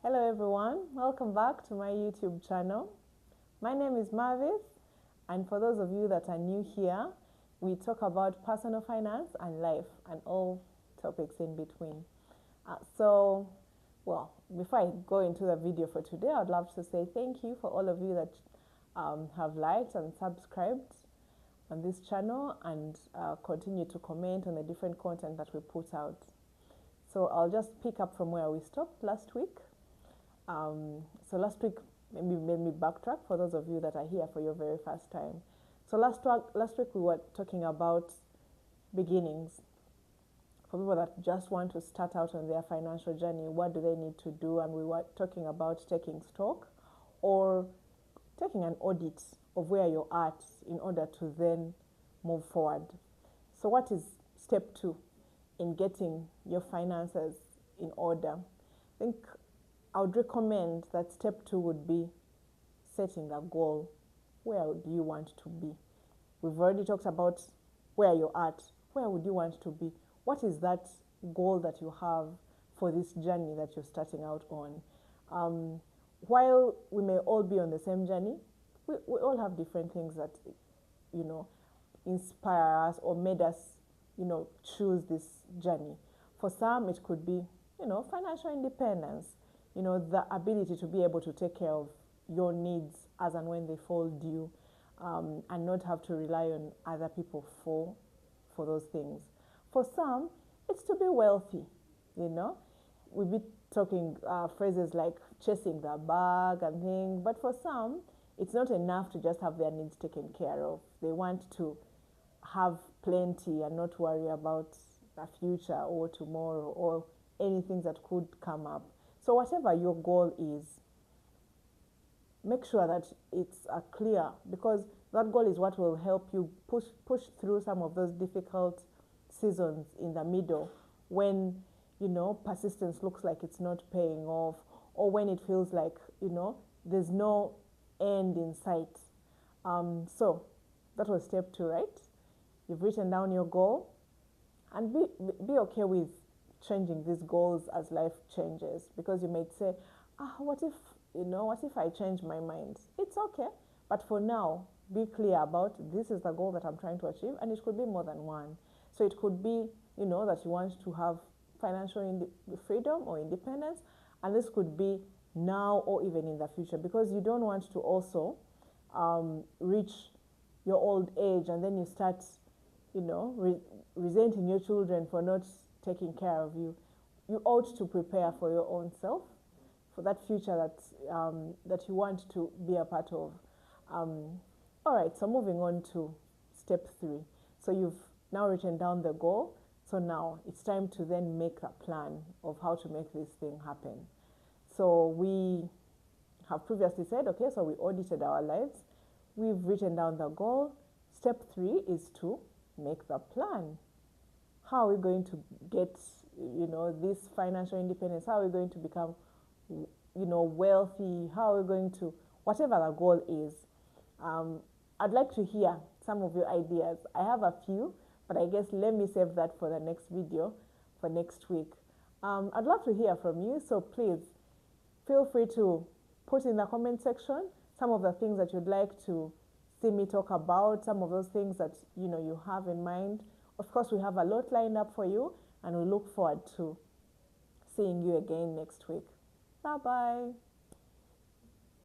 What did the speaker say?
Hello everyone, welcome back to my YouTube channel. My name is Marvis, and for those of you that are new here, we talk about personal finance and life and all topics in between. Before I go into the video for today, I'd love to say thank you for all of you that have liked and subscribed on this channel and continue to comment on the different content that we put out. So I'll just pick up from where we stopped last week. So last week, maybe made me backtrack for those of you that are here for your very first time. So last week we were talking about beginnings. For people that just want to start out on their financial journey, what do they need to do? And we were talking about taking stock or taking an audit of where you're at in order to then move forward. So what is step 2 in getting your finances in order? I think I would recommend that step 2 would be setting a goal. Where do you want to be? We've already talked about where you're at. Where would you want to be? What is that goal that you have for this journey that you're starting out on? While we may all be on the same journey, we all have different things that, inspire us or made us, choose this journey. For some, it could be, financial independence. The ability to be able to take care of your needs as and when they fall due, and not have to rely on other people for those things. For some, it's to be wealthy, We'll be talking phrases like chasing the bag and things, but for some, it's not enough to just have their needs taken care of. They want to have plenty and not worry about the future or tomorrow or anything that could come up. So whatever your goal is, make sure that it's clear, because that goal is what will help you push through some of those difficult seasons in the middle when, persistence looks like it's not paying off, or when it feels like, there's no end in sight. So that was step 2, right? You've written down your goal, and be okay with changing these goals as life changes, because you might say, what if I change my mind? It's okay, but for now, be clear about this is the goal that I'm trying to achieve, and it could be more than one. So it could be, that you want to have financial freedom or independence, and this could be now or even in the future, because you don't want to also reach your old age and then you start, resenting your children for not taking care of you. You ought to prepare for your own self, for that future that you want to be a part of. All right, so moving on to step 3. So you've now written down the goal. So now it's time to then make a plan of how to make this thing happen. So we have previously said, okay, so we audited our lives. We've written down the goal. Step 3 is to make the plan. How are we going to get, this financial independence? How are we going to become, wealthy? How are we going to, whatever the goal is. I'd like to hear some of your ideas. I have a few, but I guess let me save that for the next video, for next week. I'd love to hear from you, so please feel free to put in the comment section some of the things that you'd like to see me talk about, some of those things that you have in mind. Of course, we have a lot lined up for you, and we look forward to seeing you again next week. Bye-bye.